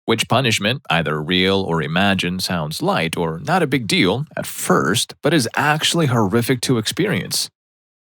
Which punishment, either real or imagined, sounds light or not a big deal at first, but is actually horrific to experience.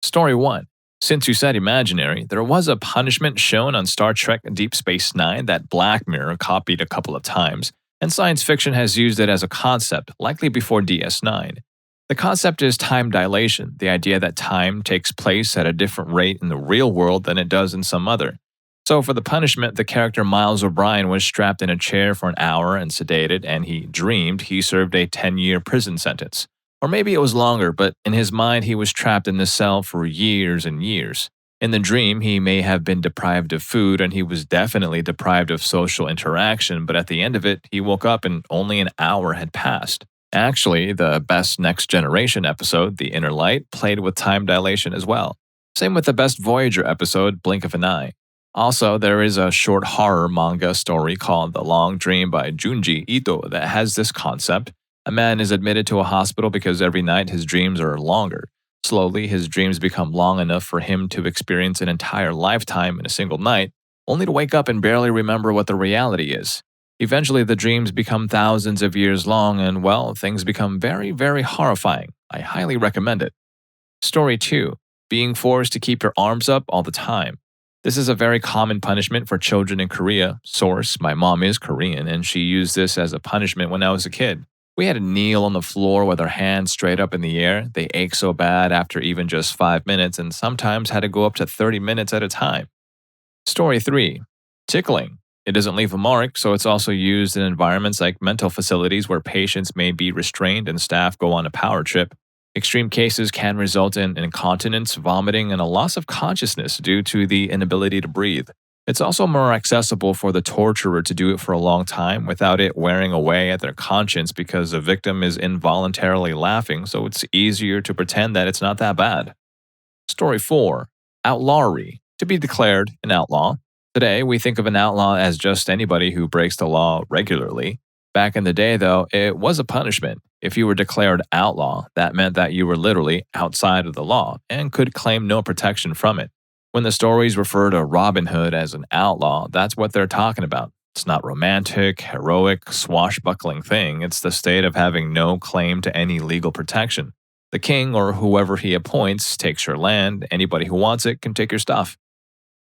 Story 1. Since you said imaginary, there was a punishment shown on Star Trek Deep Space Nine that Black Mirror copied a couple of times, and science fiction has used it as a concept, likely before DS9. The concept is time dilation, the idea that time takes place at a different rate in the real world than it does in some other. So for the punishment, the character Miles O'Brien was strapped in a chair for an hour and sedated, and he dreamed he served a 10-year prison sentence. Or maybe it was longer, but in his mind he was trapped in this cell for years and years. In the dream, he may have been deprived of food, and he was definitely deprived of social interaction, but at the end of it, he woke up and only an hour had passed. Actually, the best Next Generation episode, The Inner Light, played with time dilation as well. Same with the best Voyager episode, Blink of an Eye. Also, there is a short horror manga story called The Long Dream by Junji Ito that has this concept. A man is admitted to a hospital because every night his dreams are longer. Slowly, his dreams become long enough for him to experience an entire lifetime in a single night, only to wake up and barely remember what the reality is. Eventually, the dreams become thousands of years long and, well, things become very, very horrifying. I highly recommend it. Story 2. Being forced to keep your arms up all the time. This is a very common punishment for children in Korea. Source, my mom is Korean, and she used this as a punishment when I was a kid. We had to kneel on the floor with our hands straight up in the air. They ache so bad after even just 5 minutes, and sometimes had to go up to 30 minutes at a time. Story 3. Tickling. It doesn't leave a mark, so it's also used in environments like mental facilities where patients may be restrained and staff go on a power trip. Extreme cases can result in incontinence, vomiting, and a loss of consciousness due to the inability to breathe. It's also more accessible for the torturer to do it for a long time without it wearing away at their conscience because the victim is involuntarily laughing, so it's easier to pretend that it's not that bad. Story 4. Outlawry. To be declared an outlaw. Today, we think of an outlaw as just anybody who breaks the law regularly. Back in the day, though, it was a punishment. If you were declared outlaw, that meant that you were literally outside of the law and could claim no protection from it. When the stories refer to Robin Hood as an outlaw, that's what they're talking about. It's not romantic, heroic, swashbuckling thing. It's the state of having no claim to any legal protection. The king or whoever he appoints takes your land. Anybody who wants it can take your stuff.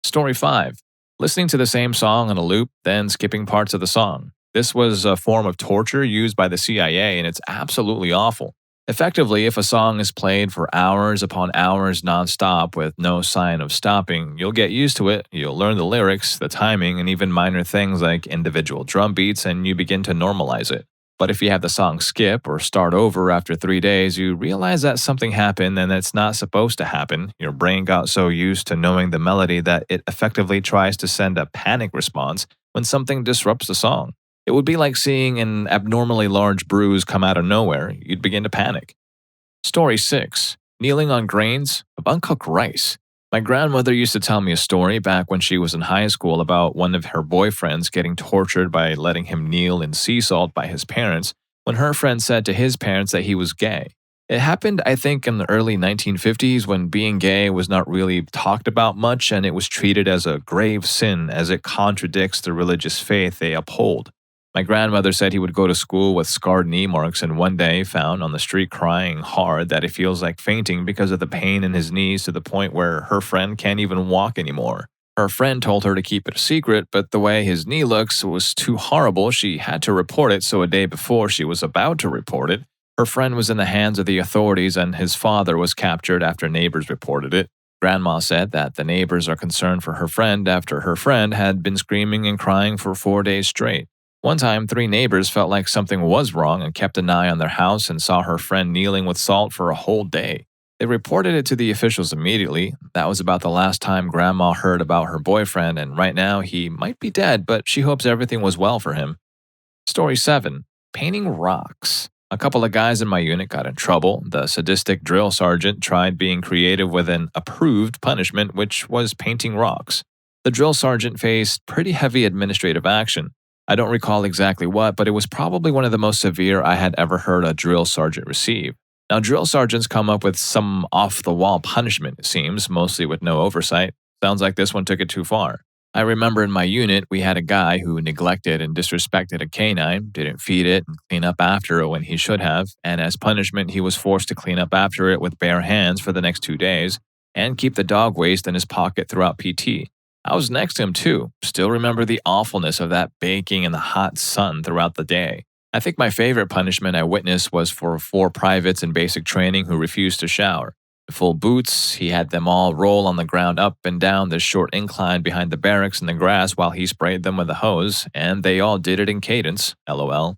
Story 5. Listening to the same song on a loop, then skipping parts of the song. This was a form of torture used by the CIA, and it's absolutely awful. Effectively, if a song is played for hours upon hours nonstop with no sign of stopping, you'll get used to it, you'll learn the lyrics, the timing, and even minor things like individual drum beats, and you begin to normalize it. But if you have the song skip or start over after 3 days, you realize that something happened and it's not supposed to happen. Your brain got so used to knowing the melody that it effectively tries to send a panic response when something disrupts the song. It would be like seeing an abnormally large bruise come out of nowhere. You'd begin to panic. Story 6. Kneeling on grains of uncooked rice. My grandmother used to tell me a story back when she was in high school about one of her boyfriends getting tortured by letting him kneel in sea salt by his parents when her friend said to his parents that he was gay. It happened, I think, in the early 1950s when being gay was not really talked about much and it was treated as a grave sin as it contradicts the religious faith they uphold. My grandmother said he would go to school with scarred knee marks and one day found on the street crying hard that he feels like fainting because of the pain in his knees to the point where her friend can't even walk anymore. Her friend told her to keep it a secret, but the way his knee looks was too horrible, she had to report it, so a day before she was about to report it, her friend was in the hands of the authorities and his father was captured after neighbors reported it. Grandma said that the neighbors are concerned for her friend after her friend had been screaming and crying for 4 days straight. One time, 3 neighbors felt like something was wrong and kept an eye on their house and saw her friend kneeling with salt for a whole day. They reported it to the officials immediately. That was about the last time Grandma heard about her boyfriend, and right now he might be dead, but she hopes everything was well for him. Story 7. Painting rocks. A couple of guys in my unit got in trouble. The sadistic drill sergeant tried being creative with an approved punishment, which was painting rocks. The drill sergeant faced pretty heavy administrative action. I don't recall exactly what, but it was probably one of the most severe I had ever heard a drill sergeant receive. Now, drill sergeants come up with some off-the-wall punishment, it seems, mostly with no oversight. Sounds like this one took it too far. I remember in my unit, we had a guy who neglected and disrespected a canine, didn't feed it and clean up after it when he should have, and as punishment, he was forced to clean up after it with bare hands for the next 2 days and keep the dog waste in his pocket throughout PT. I was next to him too, still remember the awfulness of that baking in the hot sun throughout the day. I think my favorite punishment I witnessed was for 4 privates in basic training who refused to shower. Full boots, he had them all roll on the ground up and down the short incline behind the barracks in the grass while he sprayed them with a hose, and they all did it in cadence, lol.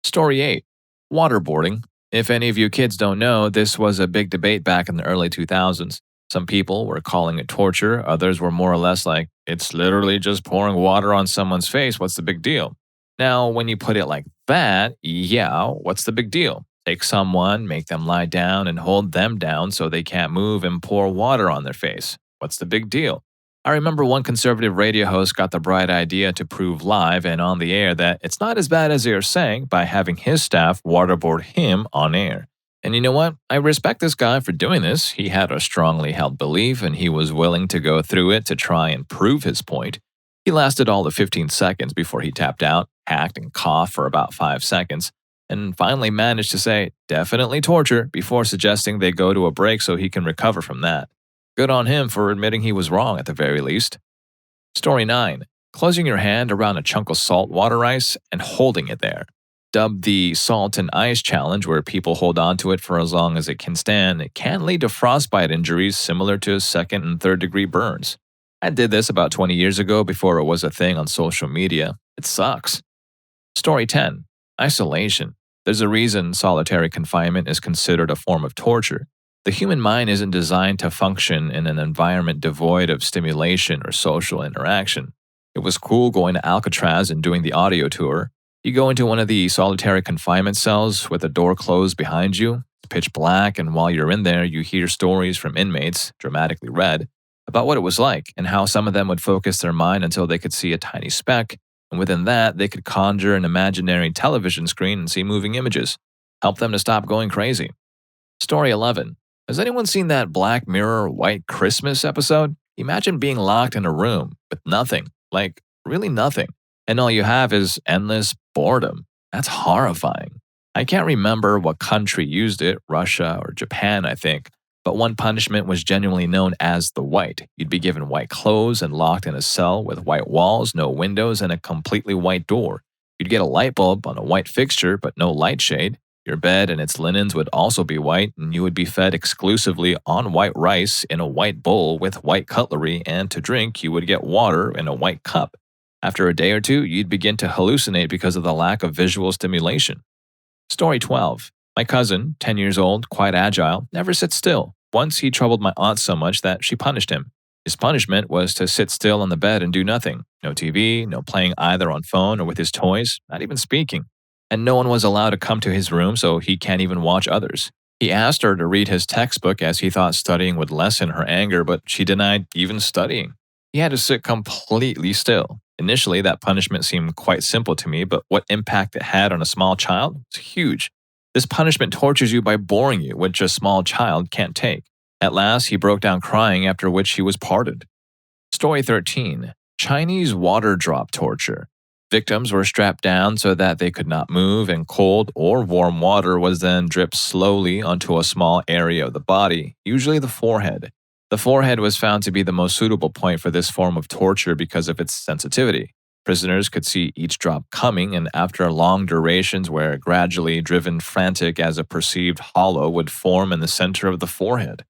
Story 8. Waterboarding. If any of you kids don't know, this was a big debate back in the early 2000s. Some people were calling it torture, others were more or less like, it's literally just pouring water on someone's face, what's the big deal? Now, when you put it like that, yeah, what's the big deal? Take someone, make them lie down, and hold them down so they can't move and pour water on their face. What's the big deal? I remember one conservative radio host got the bright idea to prove live and on the air that it's not as bad as they are saying by having his staff waterboard him on air. And you know what? I respect this guy for doing this. He had a strongly held belief and he was willing to go through it to try and prove his point. He lasted all the 15 seconds before he tapped out, hacked and coughed for about 5 seconds, and finally managed to say, definitely torture, before suggesting they go to a break so he can recover from that. Good on him for admitting he was wrong at the very least. Story 9. Closing your hand around a chunk of salt water ice and holding it there. Dubbed the salt and ice challenge, where people hold on to it for as long as it can stand, it can lead to frostbite injuries similar to 2nd and 3rd degree burns. I did this about 20 years ago before it was a thing on social media. It sucks. Story 10. Isolation. There's a reason solitary confinement is considered a form of torture. The human mind isn't designed to function in an environment devoid of stimulation or social interaction. It was cool going to Alcatraz and doing the audio tour. You go into one of the solitary confinement cells with the door closed behind you, it's pitch black, and while you're in there, you hear stories from inmates, dramatically read, about what it was like and how some of them would focus their mind until they could see a tiny speck, and within that, they could conjure an imaginary television screen and see moving images. Help them to stop going crazy. Story 11. Has anyone seen that Black Mirror White Christmas episode? Imagine being locked in a room with nothing, like really nothing, and all you have is endless boredom. That's horrifying. I can't remember what country used it, Russia or Japan, I think, but one punishment was genuinely known as the white. You'd be given white clothes and locked in a cell with white walls, no windows, and a completely white door. You'd get a light bulb on a white fixture, but no light shade. Your bed and its linens would also be white, and you would be fed exclusively on white rice in a white bowl with white cutlery, and to drink, you would get water in a white cup. After a day or two, you'd begin to hallucinate because of the lack of visual stimulation. Story 12. My cousin, 10 years old, quite agile, never sits still. Once he troubled my aunt so much that she punished him. His punishment was to sit still on the bed and do nothing. No TV, no playing either on phone or with his toys, not even speaking. And no one was allowed to come to his room, so he can't even watch others. He asked her to read his textbook as he thought studying would lessen her anger, but she denied even studying. He had to sit completely still. Initially, that punishment seemed quite simple to me, but what impact it had on a small child was huge. This punishment tortures you by boring you, which a small child can't take. At last, he broke down crying, after which he was pardoned. Story 13. Chinese water drop torture. Victims were strapped down so that they could not move, and cold or warm water was then dripped slowly onto a small area of the body, usually the forehead. The forehead was found to be the most suitable point for this form of torture because of its sensitivity. Prisoners could see each drop coming, and after long durations where gradually driven frantic as a perceived hollow would form in the center of the forehead.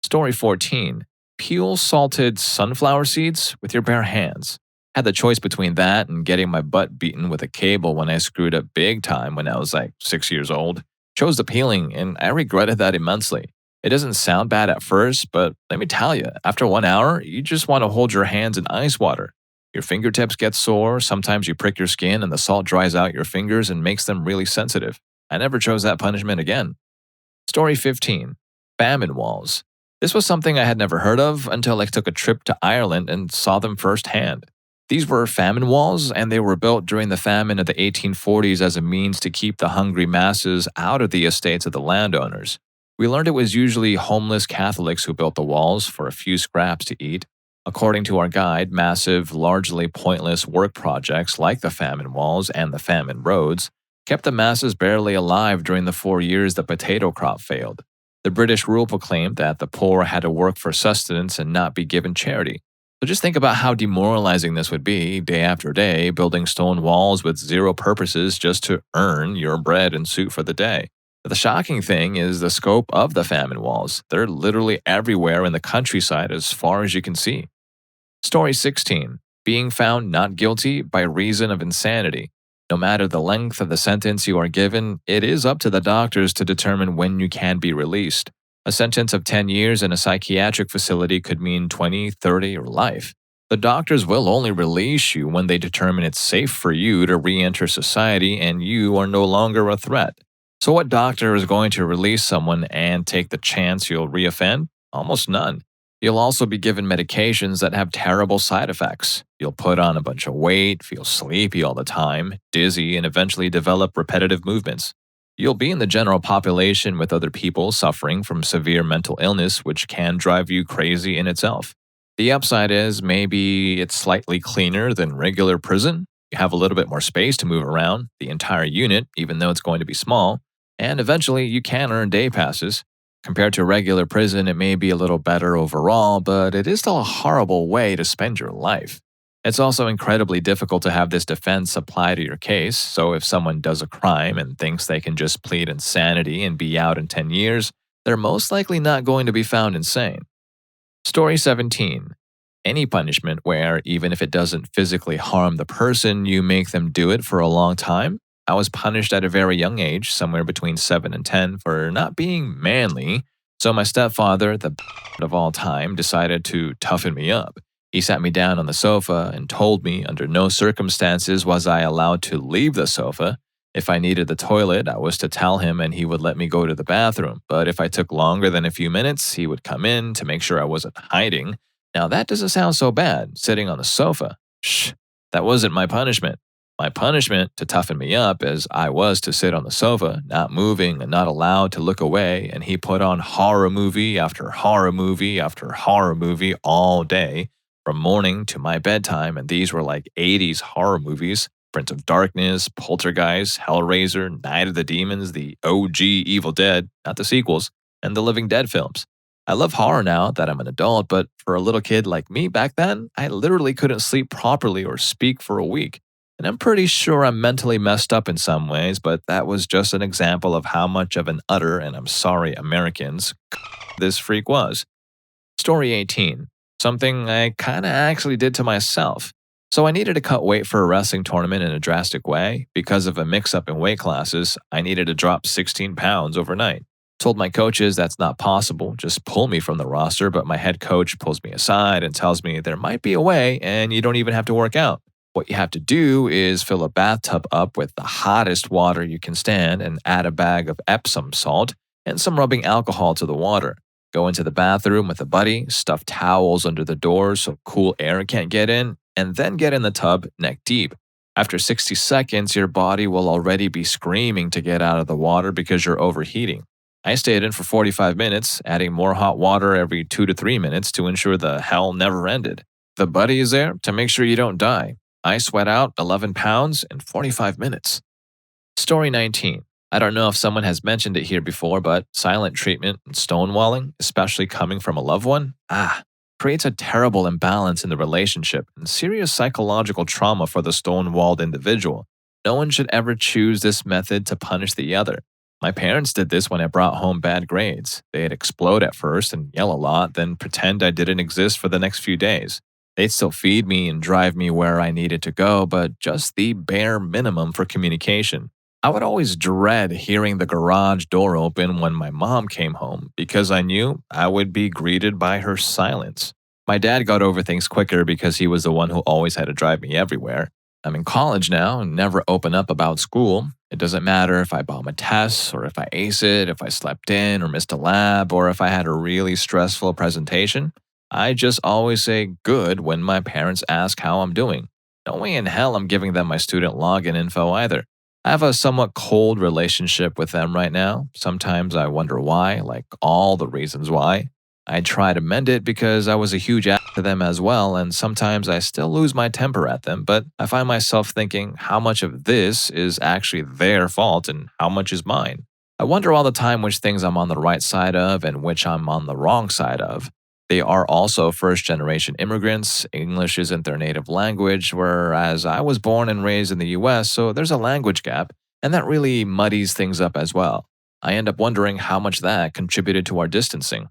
Story 14. Peel salted sunflower seeds with your bare hands. Had the choice between that and getting my butt beaten with a cable when I screwed up big time when I was like 6 years old. Chose the peeling, and I regretted that immensely. It doesn't sound bad at first, but let me tell you, after 1 hour, you just want to hold your hands in ice water. Your fingertips get sore, sometimes you prick your skin and the salt dries out your fingers and makes them really sensitive. I never chose that punishment again. Story 15. Bammon Walls. This was something I had never heard of until I took a trip to Ireland and saw them firsthand. These were famine walls, and they were built during the famine of the 1840s as a means to keep the hungry masses out of the estates of the landowners. We learned it was usually homeless Catholics who built the walls for a few scraps to eat. According to our guide, massive, largely pointless work projects like the famine walls and the famine roads kept the masses barely alive during the 4 years the potato crop failed. The British rule proclaimed that the poor had to work for sustenance and not be given charity. So just think about how demoralizing this would be, day after day, building stone walls with zero purposes just to earn your bread and suit for the day. The shocking thing is the scope of the famine walls. They're literally everywhere in the countryside as far as you can see. Story 16. Being found not guilty by reason of insanity. No matter the length of the sentence you are given, it is up to the doctors to determine when you can be released. A sentence of 10 years in a psychiatric facility could mean 20, 30, or life. The doctors will only release you when they determine it's safe for you to re-enter society and you are no longer a threat. So what doctor is going to release someone and take the chance you'll reoffend? Almost none. You'll also be given medications that have terrible side effects. You'll put on a bunch of weight, feel sleepy all the time, dizzy, and eventually develop repetitive movements. You'll be in the general population with other people suffering from severe mental illness, which can drive you crazy in itself. The upside is maybe it's slightly cleaner than regular prison. You have a little bit more space to move around, the entire unit, even though it's going to be small. And eventually, you can earn day passes. Compared to regular prison, it may be a little better overall, but it is still a horrible way to spend your life. It's also incredibly difficult to have this defense apply to your case, so if someone does a crime and thinks they can just plead insanity and be out in 10 years, they're most likely not going to be found insane. Story 17. Any punishment where, even if it doesn't physically harm the person, you make them do it for a long time. I was punished at a very young age, somewhere between 7 and 10, for not being manly, so my stepfather, the of all time, decided to toughen me up. He sat me down on the sofa and told me under no circumstances was I allowed to leave the sofa. If I needed the toilet, I was to tell him and he would let me go to the bathroom, but if I took longer than a few minutes, he would come in to make sure I wasn't hiding. Now that doesn't sound so bad, sitting on the sofa. Shh, that wasn't my punishment. My punishment to toughen me up as I was to sit on the sofa, not moving and not allowed to look away, and he put on horror movie after horror movie after horror movie all day, from morning to my bedtime, and these were like 80s horror movies, Prince of Darkness, Poltergeist, Hellraiser, Night of the Demons, the OG Evil Dead, not the sequels, and the Living Dead films. I love horror now that I'm an adult, but for a little kid like me back then, I literally couldn't sleep properly or speak for a week. And I'm pretty sure I'm mentally messed up in some ways, but that was just an example of how much of an utter, and I'm sorry, Americans, this freak was. Story 18. Something I kinda actually did to myself. So I needed to cut weight for a wrestling tournament in a drastic way. Because of a mix-up in weight classes, I needed to drop 16 pounds overnight. Told my coaches that's not possible, just pull me from the roster, but my head coach pulls me aside and tells me there might be a way and you don't even have to work out. What you have to do is fill a bathtub up with the hottest water you can stand and add a bag of Epsom salt and some rubbing alcohol to the water. Go into the bathroom with a buddy, stuff towels under the doors so cool air can't get in, and then get in the tub neck deep. After 60 seconds, your body will already be screaming to get out of the water because you're overheating. I stayed in for 45 minutes, adding more hot water every 2 to 3 minutes to ensure the hell never ended. The buddy is there to make sure you don't die. I sweat out 11 pounds in 45 minutes. Story 19. I don't know if someone has mentioned it here before, but silent treatment and stonewalling, especially coming from a loved one, creates a terrible imbalance in the relationship and serious psychological trauma for the stonewalled individual. No one should ever choose this method to punish the other. My parents did this when I brought home bad grades. They'd explode at first and yell a lot, then pretend I didn't exist for the next few days. They'd still feed me and drive me where I needed to go, but just the bare minimum for communication. I would always dread hearing the garage door open when my mom came home because I knew I would be greeted by her silence. My dad got over things quicker because he was the one who always had to drive me everywhere. I'm in college now and never open up about school. It doesn't matter if I bomb a test or if I ace it, if I slept in or missed a lab, or if I had a really stressful presentation. I just always say good when my parents ask how I'm doing. No way in hell I'm giving them my student login info either. I have a somewhat cold relationship with them right now. Sometimes I wonder why, like all the reasons why. I try to mend it because I was a huge ass to them as well, and sometimes I still lose my temper at them, but I find myself thinking how much of this is actually their fault and how much is mine. I wonder all the time which things I'm on the right side of and which I'm on the wrong side of. They are also first generation immigrants. English isn't their native language, whereas I was born and raised in the US, so there's a language gap, and that really muddies things up as well. I end up wondering how much that contributed to our distancing.